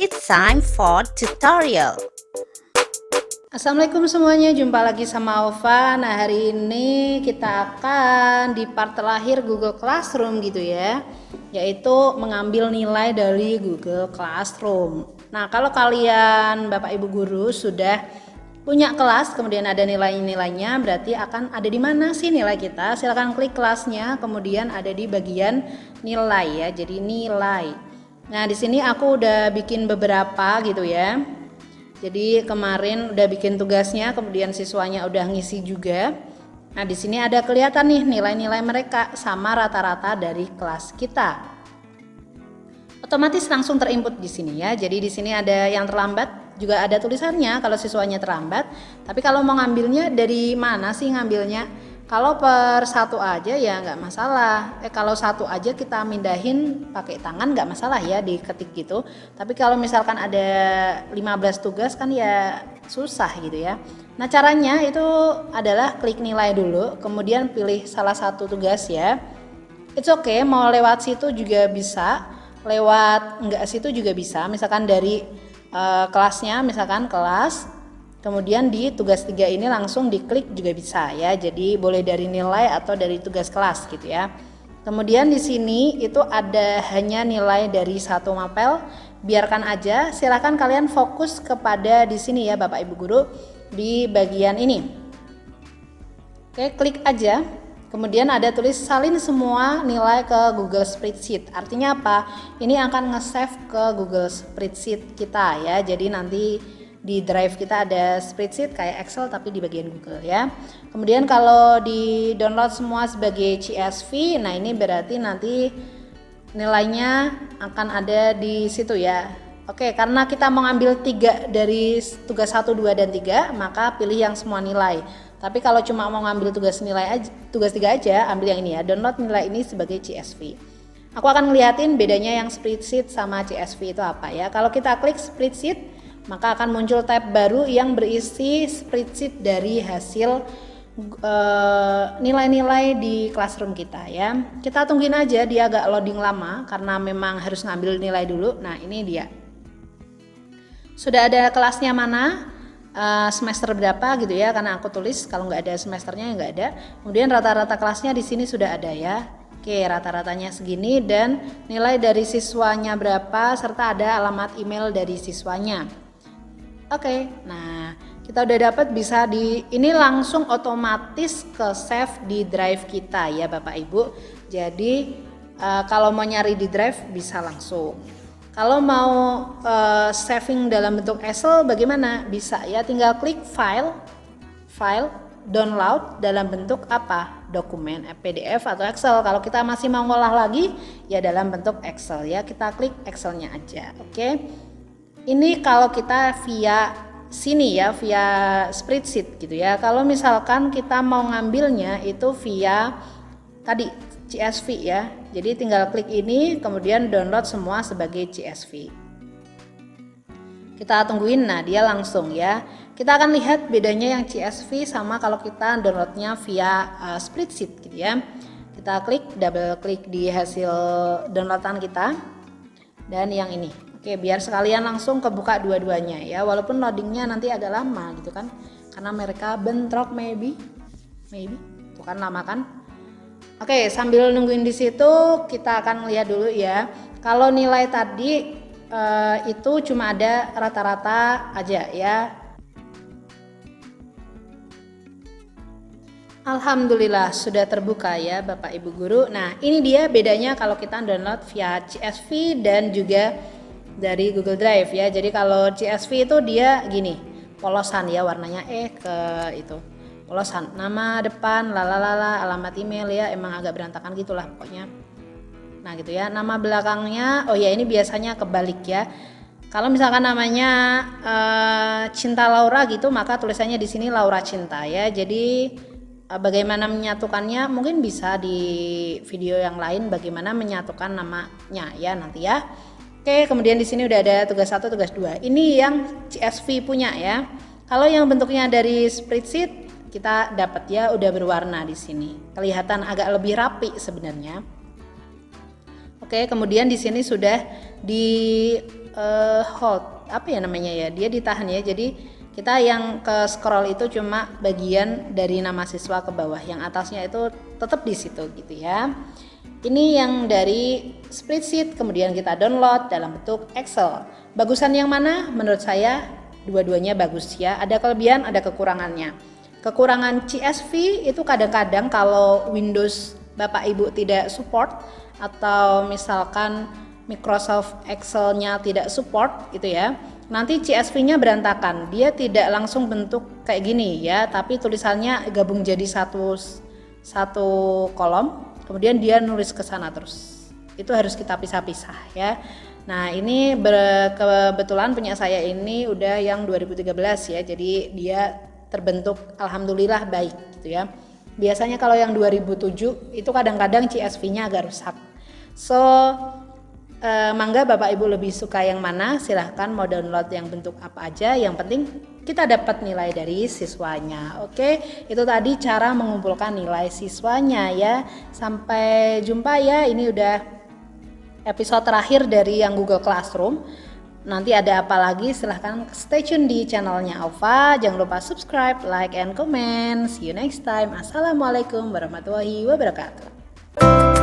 It's time for tutorial. Assalamualaikum semuanya, jumpa lagi sama Ova. Nah, hari ini kita akan di part terakhir Google Classroom gitu ya, yaitu mengambil nilai dari Google Classroom. Nah, kalau kalian Bapak Ibu guru sudah punya kelas, kemudian ada nilai-nilainya, berarti akan ada di mana sih nilai kita? Silahkan klik kelasnya, kemudian ada di bagian nilai ya. Jadi nilai. Nah, di sini aku udah bikin beberapa gitu ya. Jadi kemarin udah bikin tugasnya, kemudian siswanya udah ngisi juga. Nah, di sini ada kelihatan nih nilai-nilai mereka sama rata-rata dari kelas kita. Otomatis langsung terinput di sini ya. Jadi di sini ada yang terlambat, juga ada tulisannya kalau siswanya terlambat. Tapi kalau mau ngambilnya dari mana sih ngambilnya? Kalau per satu aja ya nggak masalah. Kalau satu aja kita mindahin pakai tangan nggak masalah ya, diketik gitu. Tapi kalau misalkan ada 15 tugas kan ya susah gitu ya. Nah, caranya itu adalah klik nilai dulu, kemudian pilih salah satu tugas ya. It's okay, mau lewat situ juga bisa, lewat enggak situ juga bisa. Misalkan dari kelasnya, misalkan kelas, kemudian di tugas 3 ini langsung diklik juga bisa ya. Jadi boleh dari nilai atau dari tugas kelas gitu ya. Kemudian di sini itu ada hanya nilai dari satu mapel. Biarkan aja, silakan kalian fokus kepada di sini ya Bapak Ibu guru di bagian ini. Oke, klik aja. Kemudian ada tulis salin semua nilai ke Google Spreadsheet. Artinya apa? Ini akan nge-save ke Google Spreadsheet kita ya. Jadi nanti di drive kita ada spreadsheet kayak Excel tapi di bagian Google ya. Kemudian kalau di download semua sebagai CSV, nah ini berarti nanti nilainya akan ada di situ ya. Oke, karena kita mau ngambil 3 dari tugas 1, 2, dan 3, maka pilih yang semua nilai. Tapi kalau cuma mau ngambil tugas 3 aja, ambil yang ini ya, download nilai ini sebagai CSV. Aku akan ngeliatin bedanya yang spreadsheet sama CSV itu apa ya. Kalau kita klik spreadsheet, maka akan muncul tab baru yang berisi spreadsheet dari hasil nilai-nilai di classroom kita ya. Kita tungguin aja, dia agak loading lama karena memang harus ngambil nilai dulu. Nah, ini dia. Sudah ada kelasnya mana, semester berapa gitu ya, karena aku tulis kalau nggak ada semesternya nggak ada. Kemudian rata-rata kelasnya di sini sudah ada ya. Oke, rata-ratanya segini dan nilai dari siswanya berapa serta ada alamat email dari siswanya. Oke, nah kita udah dapat, bisa ini langsung otomatis ke save di drive kita ya Bapak Ibu. Jadi kalau mau nyari di drive bisa langsung. Kalau mau saving dalam bentuk Excel bagaimana? Bisa ya, tinggal klik file, download dalam bentuk apa? Dokumen PDF atau Excel. Kalau kita masih mau ngolah lagi ya dalam bentuk Excel ya, kita klik Excelnya aja. Oke. Ini kalau kita via sini ya, via spreadsheet gitu ya. Kalau misalkan kita mau ngambilnya itu via tadi CSV ya. Jadi tinggal klik ini, kemudian download semua sebagai CSV. Kita tungguin, nah dia langsung ya. Kita akan lihat bedanya yang CSV sama kalau kita downloadnya via spreadsheet gitu ya. Kita klik, double klik di hasil downloadan kita dan yang ini. Oke, biar sekalian langsung kebuka dua-duanya ya, walaupun loadingnya nanti agak lama gitu kan, karena mereka bentrok maybe, itu kan lama kan. Oke, sambil nungguin di situ kita akan lihat dulu ya. Kalau nilai tadi itu cuma ada rata-rata aja ya. Alhamdulillah sudah terbuka ya Bapak Ibu guru. Nah, ini dia bedanya kalau kita download via CSV dan juga dari Google Drive ya. Jadi kalau CSV itu dia gini, polosan ya, warnanya ke itu. Polosan, nama depan, lalalala, alamat email ya, emang agak berantakan gitulah pokoknya. Nah, gitu ya. Nama belakangnya, oh ya ini biasanya kebalik ya. Kalau misalkan namanya Cinta Laura gitu, maka tulisannya di sini Laura Cinta ya. Jadi bagaimana menyatukannya mungkin bisa di video yang lain bagaimana menyatukan namanya ya nanti ya. Oke, kemudian di sini udah ada tugas 1, tugas 2. Ini yang CSV punya ya. Kalau yang bentuknya dari spreadsheet kita dapat ya udah berwarna di sini. Kelihatan agak lebih rapi sebenarnya. Oke, Oke, kemudian di sini sudah di hold, apa ya namanya ya, dia ditahan ya. Jadi kita yang ke scroll itu cuma bagian dari nama siswa ke bawah, yang atasnya itu tetap di situ gitu ya. Ini yang dari spreadsheet, kemudian kita download dalam bentuk Excel. Bagusan yang mana? Menurut saya dua-duanya bagus ya. Ada kelebihan, ada kekurangannya. Kekurangan CSV itu kadang-kadang kalau Windows Bapak Ibu tidak support, atau misalkan Microsoft Excel-nya tidak support gitu ya, nanti CSV-nya berantakan. Dia tidak langsung bentuk kayak gini ya, tapi tulisannya gabung jadi satu kolom, kemudian dia nulis ke sana terus. Itu harus kita pisah-pisah ya. Nah, ini kebetulan punya saya ini udah yang 2013 ya. Jadi dia terbentuk alhamdulillah baik gitu ya. Biasanya kalau yang 2007 itu kadang-kadang CSV-nya agak rusak. So, mangga Bapak Ibu lebih suka yang mana? Silahkan mau download yang bentuk apa aja. Yang penting kita dapat nilai dari siswanya. Oke, itu tadi cara mengumpulkan nilai siswanya ya. Sampai jumpa ya. Ini udah episode terakhir dari yang Google Classroom. Nanti ada apa lagi silahkan stay tune di channelnya Alfa. Jangan lupa subscribe, like, and comment. See you next time. Assalamualaikum warahmatullahi wabarakatuh.